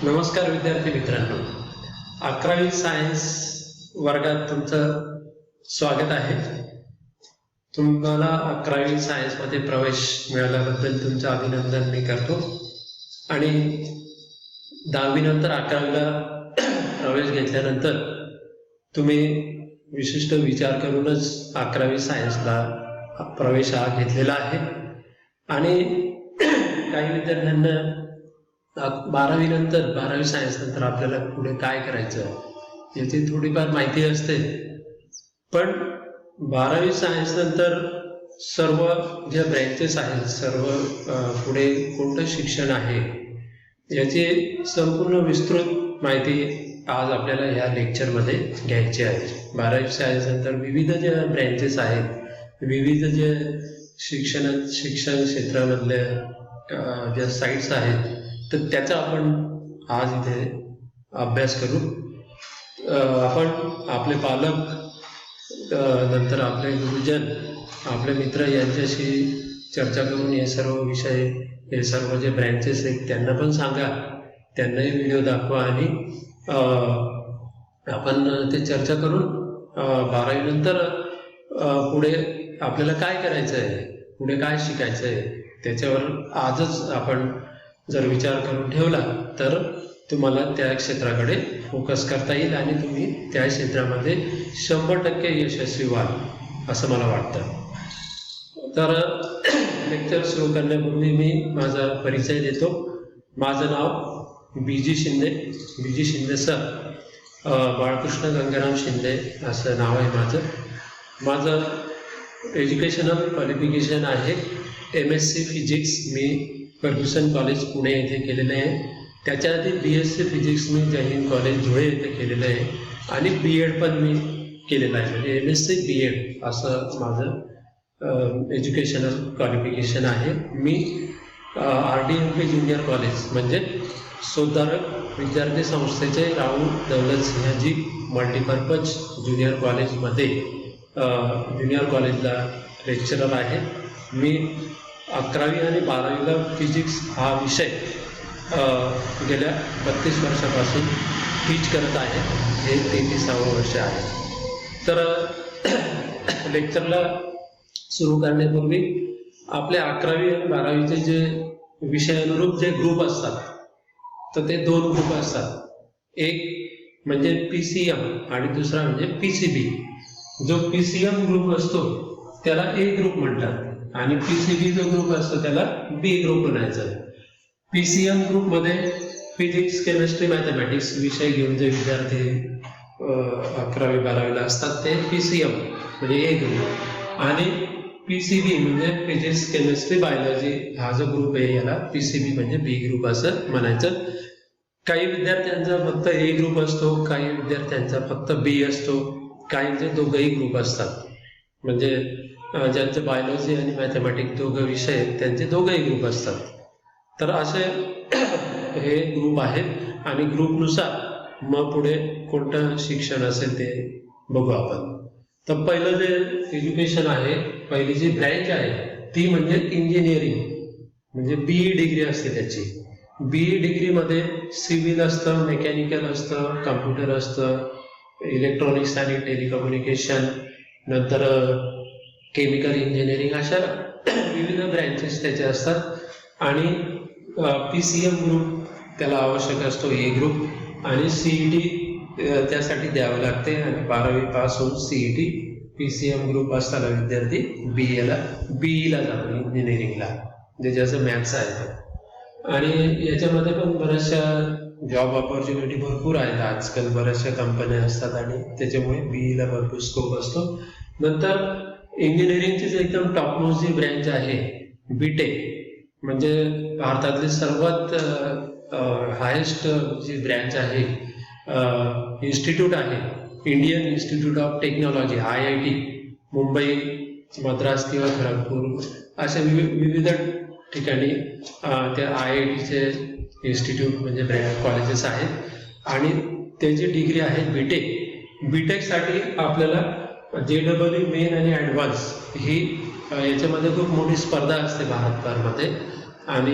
नमस्कार विद्यार्थी मित्रांनो, 11वी सायन्स वर्गात तुमचं स्वागत आहे. तुम्हाला 11वी सायन्स मध्ये प्रवेश मिळाल्याबद्दल तुमचं अभिनंदन मी करतो. आणि 10वी नंतर 11वीला प्रवेश घेतल्यानंतर तुम्ही विशिष्ट विचार करूनच 11वी सायन्सला प्रवेश हा घेतलेला आहे. आणि काही विद्यार्थ्यांना 12वी नंतर 12वी सायन्स नंतर आपल्याला पुढे काय करायचं याची थोडीफार माहिती असते, पण 12वी सायन्स नंतर सर्व जे ब्रँचेस आहेत, सर्व पुढे कोणतं शिक्षण आहे याची संपूर्ण विस्तृत माहिती आज आपल्याला ह्या लेक्चरमध्ये घ्यायची आहे. 12वी सायन्स नंतर विविध जे ब्रँचेस आहेत, विविध जे शिक्षण क्षेत्रामधल्या ज्या साईट्स आहेत, तर त्याचा आपण आज इथे अभ्यास करू. आपण आपले पालक, नंतर आपले गुरुजन, आपले मित्र यांच्याशी चर्चा करून हे सर्व विषय, हे सर्व जे ब्रँचेस आहेत त्यांना पण सांगा, त्यांनाही व्हिडिओ दाखवा आणि आपण ते चर्चा करून 12वी नंतर पुढे आपल्याला काय करायचं आहे, पुढे काय शिकायचं आहे त्याच्यावर आजच आपण जर विचार करून ठेवला तर तुम्हाला त्या क्षेत्राकडे फोकस करता येईल आणि तुम्ही त्या क्षेत्रामध्ये 100% यशस्वी व्हाल असं मला वाटतं. तर लेक्चर सुरू करण्यापूर्वी मी माझा परिचय देतो. माझं नाव B.G.Shinde, B.G.Shinde sir, Balkrishna Gangaram Shinde असं नाव आहे माझं एज्युकेशनल क्वालिफिकेशन आहे M.Sc फिजिक्स. मी फर्ग्युसन कॉलेज पुणे येथे केलेलं आहे. त्याच्या आधी B.Sc फिजिक्स मी JaiHind कॉलेज धुळे येथे केलेलं आहे आणि B.Ed पण मी केलेलं आहे. म्हणजे M.Sc B.Ed असं माझं एज्युकेशनल क्वालिफिकेशन आहे. मी R.D.M.P.Jr. कॉलेज म्हणजे सुधारक विद्यार्थी संस्थेचे राहुल दौलतसिंहजी मल्टीपर्पज ज्युनियर कॉलेजमध्ये ज्युनियर कॉलेजला लेक्चरर आहे. मी 11वी आणि 12वीला फिजिक्स हा विषय गेल्या 32 वर्षापासून टीच करत आहे. हे 33वे वर्ष आहे. तर लेक्चरला सुरू करण्यापूर्वी आपले 11वी आणि 12वीचे जे विषयानुरूप जे ग्रुप असतात, तर ते 2 ग्रुप असतात. एक म्हणजे PCM आणि दुसरा म्हणजे PCB. जो PCM ग्रुप असतो त्याला A ग्रुप म्हणतात आणि PCB जो ग्रुप असतो त्याला B ग्रुप म्हणायचं. PCM ग्रुपमध्ये फिजिक्स, केमिस्ट्री, मॅथमॅटिक्स विषय घेऊन जे विद्यार्थी 11वी 12वीला असतात ते PCM म्हणजे A ग्रुप. आणि PCB म्हणजे फिजिक्स, केमिस्ट्री, बायोलॉजी हा जो ग्रुप आहे याला PCB म्हणजे B ग्रुप असं म्हणायचं. काही विद्यार्थ्यांचा फक्त A ग्रुप असतो, काही विद्यार्थ्यांचा फक्त B असतो, काहींचे दोघंही ग्रुप असतात. म्हणजे ज्यांचे बायोलॉजी आणि मॅथमॅटिक्स दोघं विषय आहेत त्यांचे दोघंही ग्रुप असतात. तर असे हे ग्रुप आहेत आणि ग्रुपनुसार मग पुढे कोणतं शिक्षण असेल ते बघू आपण. तर पहिलं जे एज्युकेशन आहे, पहिली जी ब्रँच आहे ती म्हणजे इंजिनिअरिंग. म्हणजे BE डिग्री असते त्याची. BE डिग्रीमध्ये सिव्हिल असतं, मेकॅनिकल असतं, कम्प्युटर असतं, इलेक्ट्रॉनिक्स आणि टेलिकम्युनिकेशन, नंतर केमिकल इंजिनिअरिंग, अशा विविध ब्रँचेस त्याचे असतात. आणि PCM ग्रुप त्याला आवश्यक असतो A ग्रुप आणि CET त्यासाठी द्यावं लागते. आणि 12वी पास होऊन CET PCM ग्रुप असताना विद्यार्थी BEला जातो इंजिनिअरिंगला, म्हणजे ज्याचं मॅथ्स आहे. आणि याच्यामध्ये पण बऱ्याचशा जॉब ऑपॉर्च्युनिटी भरपूर आहेत. आजकाल बऱ्याचशा कंपन्या असतात आणि त्याच्यामुळे BEला भरपूर स्कोप असतो. नंतर इंजिनिअरिंगचीच एकदम टॉपमोस्ट जी ब्रँच आहे B.Tech, म्हणजे भारतातली सर्वात हायेस्ट जी ब्रँच आहे, इन्स्टिट्यूट आहे, Indian institute of technology IIT, Mumbai, Madras किंवा खरगपूर अशा विविध ठिकाणी त्या IITचे इन्स्टिट्यूट म्हणजे कॉलेजेस आहेत आणि त्याची डिग्री आहे B.Tech साठी आपल्याला JEE मेन आणि ॲडव्हान्स ही याच्यामध्ये खूप मोठी स्पर्धा असते भारतभरमध्ये. आणि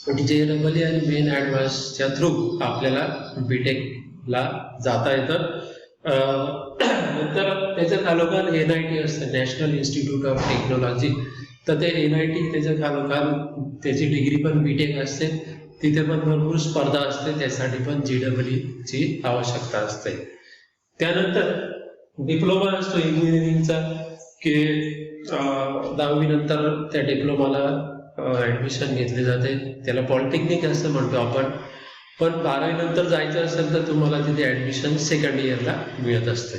JEE आणि मेन ॲडव्हान्सच्या थ्रू आपल्याला बीटेकला जाता येतं. नंतर त्याच्या खालोखाल NIT असतं, नॅशनल इन्स्टिट्यूट ऑफ टेक्नॉलॉजी. तर ते NIT त्याच्या खालोखाल त्याची डिग्री पण बीटेक असते. तिथे पण भरपूर स्पर्धा असते, त्यासाठी पण JEE आवश्यकता असते. त्यानंतर डिप्लोमा असतो इंजिनिअरिंगचा, की 10वी नंतर त्या डिप्लोमाला ॲडमिशन घेतले जाते. त्याला पॉलिटेक्निक असं म्हणतो आपण. पण 12वी नंतर जायचं असेल तर तुम्हाला तिथे ॲडमिशन सेकंड इयरला मिळत असते.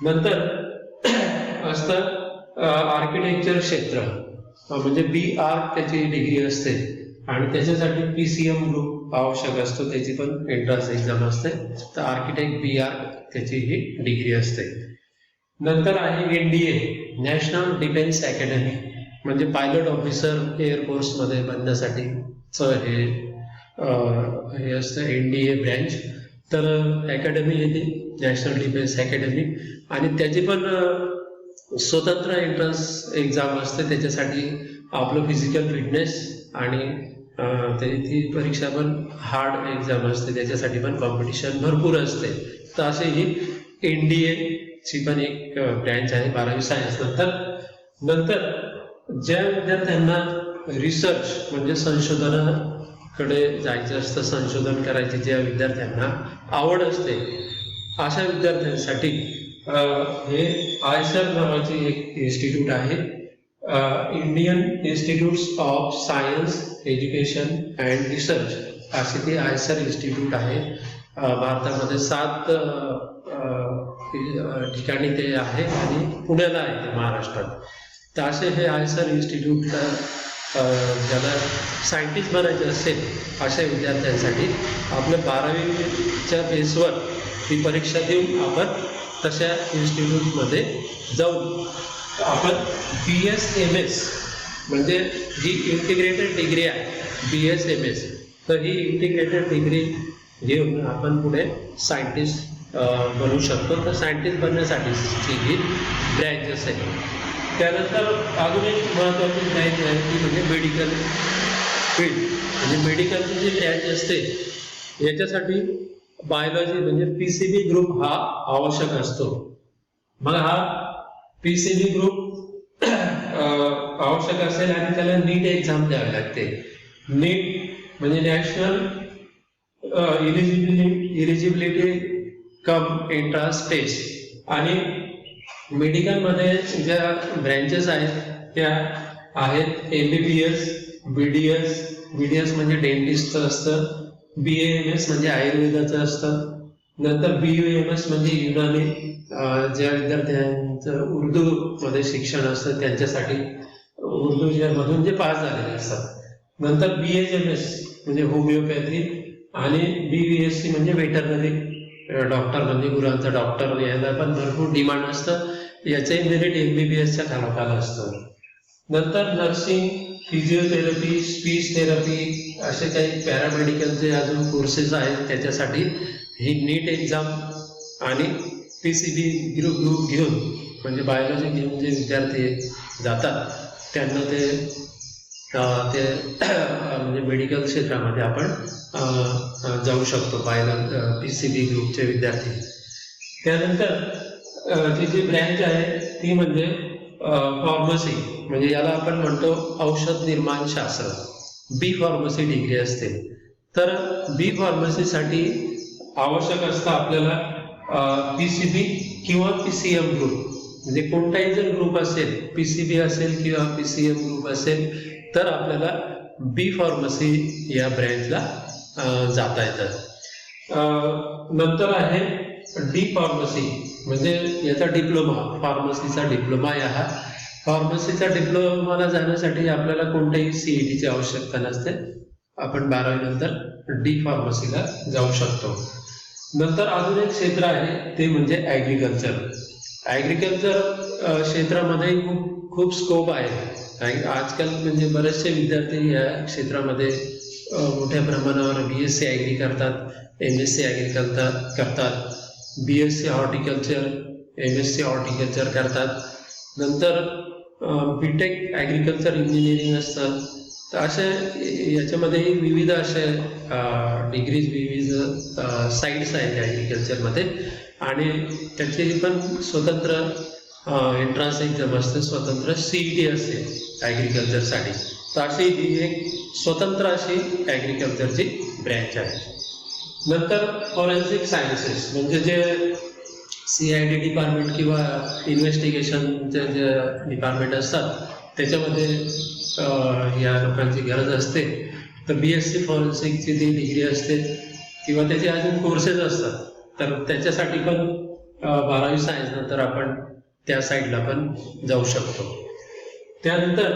नंतर असतं आर्किटेक्चर क्षेत्र, म्हणजे B.Arch त्याची डिग्री असते आणि त्याच्यासाठी PCM ग्रुप आवश्यक असतो, त्याची पण एंट्रन्स एक्झाम असते. तर आर्किटेक्ट B.Arch त्याची ही डिग्री असते. नंतर आहे NDA, नॅशनल डिफेन्स अकॅडमी, म्हणजे पायलट ऑफिसर एअरफोर्समध्ये बनण्यासाठीच हे असतं NDA ब्रँच. तर अकॅडमी येते नॅशनल डिफेन्स अकॅडमी, आणि त्याची पण स्वतंत्र एंट्रन्स एक्झाम असते. त्याच्यासाठी आपलं फिजिकल फिटनेस आणि ती परीक्षा पण हार्ड एक्झाम असते, त्याच्यासाठी पण कॉम्पिटिशन भरपूर असते. तर असे ही NDA ची पण एक ब्रँच आहे 12वी सायन्स नंतर. नंतर ज्या विद्यार्थ्यांना रिसर्च म्हणजे संशोधनाकडे जायचं असतं, संशोधन करायचे ज्या विद्यार्थ्यांना आवड असते, अशा विद्यार्थ्यांसाठी हे ISER नावाचे एक इन्स्टिट्यूट आहे, Indian institute of science education and research, असे ते ISER इन्स्टिट्यूट आहे. भारतामध्ये 7 ठिकाणी ते आहे आणि पुण्याला आहे ते महाराष्ट्रात. तर असे हे ISER इन्स्टिट्यूटला ज्याला सायंटिस्ट बनायचे असेल अशा विद्यार्थ्यांसाठी आपल्या 12वीच्या बेसवर ही परीक्षा देऊन आपण तशा इन्स्टिट्यूटमध्ये जाऊन आपण BSMS, म्हणजे ही इंटिग्रेटेड डिग्री आहे BSMS. तर ही इंटिग्रेटेड डिग्री घेऊन आपण पुढे सायंटिस्ट बनवू शकतो. तर सायंटिस्ट बनण्यासाठीची ही ब्रँच असेल. त्यानंतर अजून एक महत्त्वाची ब्रँच आहे ती म्हणजे मेडिकल फील्ड, म्हणजे मेडिकलची जी ब्रँच असते याच्यासाठी बायोलॉजी म्हणजे PCB ग्रुप हा आवश्यक असतो. मग हा PCB ग्रुप आवश्यक असेल आणि त्याला नीट एक्झाम द्यावी लागते. नीट म्हणजे नॅशनल इलिजिबिलिटी कम एंट्रन्स टेस्ट. आणि मेडिकलमध्ये ज्या ब्रँचेस आहेत त्या आहेत MBBS, BDS म्हणजे डेंटिस्टचं असतं, BAMS म्हणजे आयुर्वेदाचं असतं. नंतर BUMS म्हणजे युनानी, ज्या विद्यार्थ्यांचं उर्दूमध्ये शिक्षण असतं त्यांच्यासाठी, उर्दूच्या मधून जे पास झालेले असतात. नंतर BHMS म्हणजे होमिओपॅथी, आणि BVSC म्हणजे वेटरनरी डॉक्टर, म्हणजे गुरांचा डॉक्टर. याला पण भरपूर डिमांड असतं, याचे मेरिट MBBSच्या खालोखाल असतं. नंतर नर्सिंग, फिजिओथेरपी, स्पीच थेरपी असे काही पॅरामेडिकलचे अजून कोर्सेस आहेत. त्याच्यासाठी ही नीट एक्झाम आणि PCB ग्रुप घेऊन म्हणजे बायोलॉजी घेऊन जे विद्यार्थी जातात त्यांना ते म्हणजे मेडिकल क्षेत्रामध्ये आपण जाऊ शकतो PCB ग्रुपचे विद्यार्थी. त्यानंतर ती जी ब्रँच आहे ती म्हणजे फार्मसी, म्हणजे याला आपण म्हणतो औषध निर्माण शास्त्र, B फार्मसी डिग्री असते. तर B फार्मसीसाठी आवश्यक असतं आपल्याला PCB किंवा PCM ग्रुप, म्हणजे कोणताही जर ग्रुप असेल, PCB असेल किंवा PCM ग्रुप असेल, तर आपल्याला B फार्मसी या ब्रँचला जाता येतं. नंतर आहे D फार्मसी, म्हणजे याचा डिप्लोमा, फार्मसीचा डिप्लोमा. हा फार्मसीचा डिप्लोमाला जाण्यासाठी आपल्याला कोणत्याही CETची आवश्यकता नसते. आपण 12वी नंतर D फार्मसीला जाऊ शकतो. नंतर अजून एक क्षेत्र आहे ते म्हणजे ॲग्रिकल्चर. ॲग्रिकल्चर क्षेत्रामध्ये खूप स्कोप आहे. आजकाल म्हणजे बरेचसे विद्यार्थी या क्षेत्रामध्ये मोठ्या प्रमाणावर BSc ॲग्री करतात, MSc ॲग्री करतात, BSc हॉर्टिकल्चर, MSc हॉर्टिकल्चर करतात. नंतर BTech ॲग्रिकल्चर इंजिनिअरिंग असतं, तर असे याच्यामध्ये विविध असे डिग्रीज, विविध साईड्स आहेत ॲग्रिकल्चरमध्ये, आणि त्याची पण स्वतंत्र एंट्रन्स एक्झाम असते, स्वतंत्र CET असते ॲग्रिकल्चरसाठी. तर अशी ही एक स्वतंत्र अशी ॲग्रिकल्चरची ब्रँच आहे. नंतर फॉरेन्सिक सायन्सेस म्हणजे जे CID डिपार्टमेंट किंवा इन्व्हेस्टिगेशनचे जे डिपार्टमेंट असतात त्याच्यामध्ये या लोकांची गरज असते. तर BSc फॉरेन्सिकची ती डिग्री असते किंवा त्याचे अजून कोर्सेस असतात. तर त्याच्यासाठी पण 12वी सायन्स नंतर आपण त्या साईडला पण जाऊ शकतो. त्यानंतर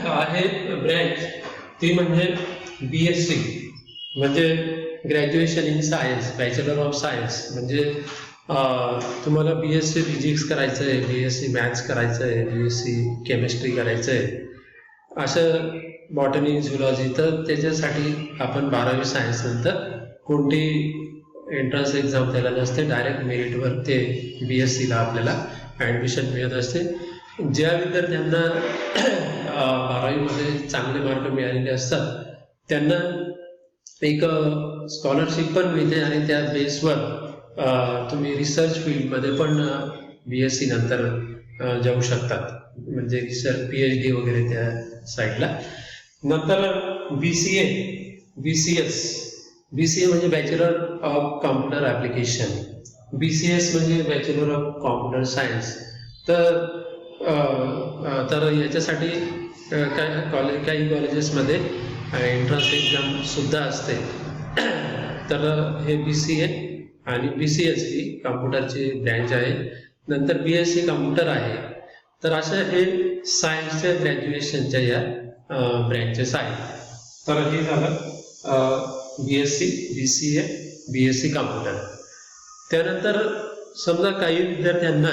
आहे ब्रँच ती म्हणजे BSc म्हणजे graduation in science, bachelor of science. म्हणजे तुम्हाला BSc फिजिक्स करायचं आहे, BSc मॅथ्स करायचं आहे, BSc केमिस्ट्री करायचं आहे, असं बॉटनी, झुलॉजी. तर त्याच्यासाठी आपण 12वी सायन्स नंतर कोणती एंट्रन्स एक्झाम त्याला नसते, डायरेक्ट मेरिटवर ते BScला आपल्याला ॲडमिशन मिळत असते. ज्या विद्यार्थ्यांना 12वीमध्ये चांगले मार्क मिळालेले असतात त्यांना एक स्कॉलरशिप पण मिळते, आणि त्या बेसवर तुम्ही रिसर्च फील्डमध्ये पण BSc नंतर जाऊ शकतात, म्हणजे रिसर्च PhD वगैरे त्या साईडला. नंतर BCA म्हणजे bachelor of computer application, BCS म्हणजे बॅचलर ऑफ कॉम्प्युटर सायन्स. तर याच्यासाठी काही कॉलेजेसमध्ये एंट्रन्स एक्झाम सुद्धा असते. तर हे BCA आणि BCS ही कॉम्प्युटरची ब्रँच आहे. नंतर BSc कॉम्प्युटर आहे. तर असं हे सायन्सच्या ग्रॅज्युएशनच्या या ब्रँचेस आहेत. तर हे झालं BSc, BCA, BSc कॉम्प्युटर. त्यानंतर समजा काही विद्यार्थ्यांना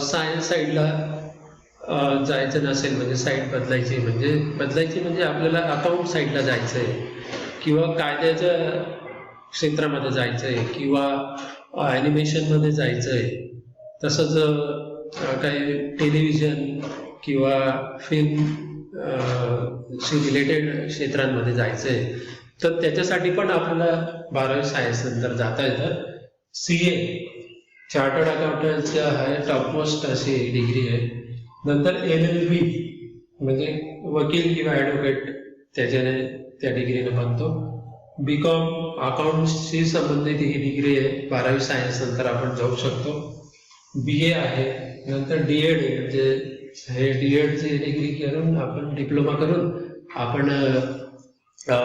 सायन्स साईडला जायचं नसेल, म्हणजे साईड बदलायची म्हणजे आपल्याला अकाउंट साईडला जायचं आहे किंवा कायद्याच्या क्षेत्रामध्ये जायचं आहे किंवा ॲनिमेशनमध्ये जायचं आहे, तसंच काही टेलिव्हिजन किंवा फिल्म रिलेटेड क्षेत्रांमध्ये जायचं आहे. तर त्याच्यासाठी पण आपल्याला 12वी सायन्स नंतर जाता येतं. CA चार्टर्ड अकाउंटंटची आहे टॉपमोस्ट अशी डिग्री आहे. नंतर LLB म्हणजे वकील किंवा ॲडव्होकेट त्या डिग्रीने बनतो. BCom अकाउंट्सशी संबंधित ही डिग्री आहे, 12वी सायन्स नंतर आपण जाऊ शकतो. BA आहे. नंतर D.Ed म्हणजे हे D.Edची डिग्री करून आपण डिप्लोमा करून आपण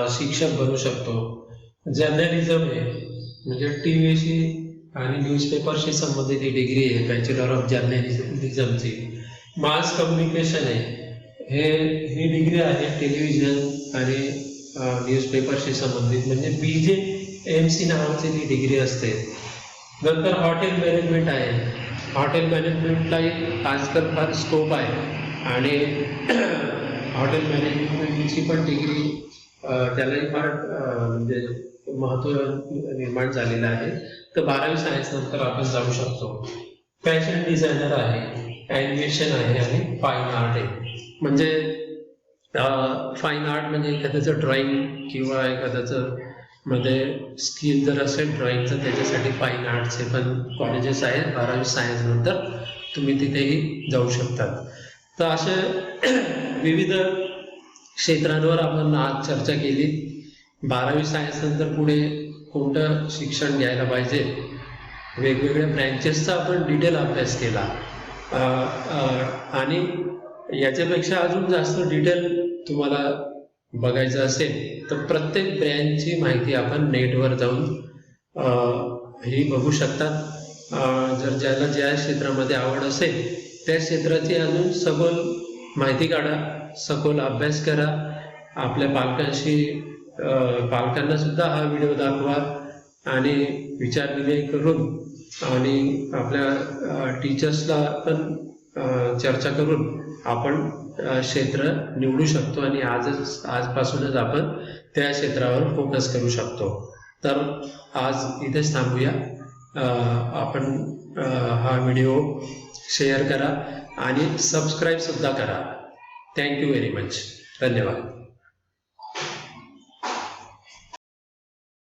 शिक्षक बनू शकतो. जर्नलिझम आहे म्हणजे TVशी आणि न्यूजपेपरशी संबंधित ही डिग्री आहे, बॅचलर ऑफ जर्नलिझमची. मास कम्युनिकेशन आहे, ही डिग्री आहे टेलिव्हिजन आणि न्यूजपेपरशी संबंधित, म्हणजे B.J.M.C नावाची ती डिग्री असते. नंतर हॉटेल मॅनेजमेंट आहे. हॉटेल मॅनेजमेंटलाही आजकाल फार स्कोप आहे आणि हॉटेल मॅनेजमेंटची पण डिग्री त्यालाही फार म्हणजे महत्त्व निर्माण झालेलं आहे. तर 12वी सायन्स नंतर आपण जाऊ शकतो. फॅशन डिझायनर आहे, ॲनिमेशन आहे आणि फाईन आर्ट आहे. म्हणजे फाईन आर्ट म्हणजे एखाद्याचं ड्रॉइंग किंवा एखाद्याचं मध्ये स्किल जर असेल ड्रॉइंगचं, त्याच्यासाठी फाईन आर्टचे पण कॉलेजेस आहेत. 12वी सायन्स नंतर तुम्ही तिथेही जाऊ शकतात. तर असे विविध क्षेत्रांवर आपण आज चर्चा केली. 12वी सायन्स नंतर पुढे कोणतं शिक्षण घ्यायला पाहिजे, वेगवेगळ्या ब्रँचेसचा आपण डिटेल अभ्यास केला. आणि याच्यापेक्षा अजून जास्त डिटेल तुम्हाला बघायचं असेल तर प्रत्येक ब्रँचची माहिती आपण नेटवर जाऊन ही बघू शकतात. जर ज्याला ज्या क्षेत्रामध्ये आवड असेल त्या क्षेत्राची अजून सखोल माहिती काढा, सखोल अभ्यास करा. आपल्या पालकांना सुद्धा हा व्हिडिओ दाखवा आणि विचारविनिमय करून आणि आपल्या टीचर्सला पण चर्चा करून आपण क्षेत्र निवडू शकतो आणि आजपासूनच आपण त्या क्षेत्रावर फोकस करू शकतो. तर आज इथेच थांबूया. आपण हा व्हिडिओ शेअर करा आणि सबस्क्राईब सुद्धा करा. Thank you very much. धन्यवाद.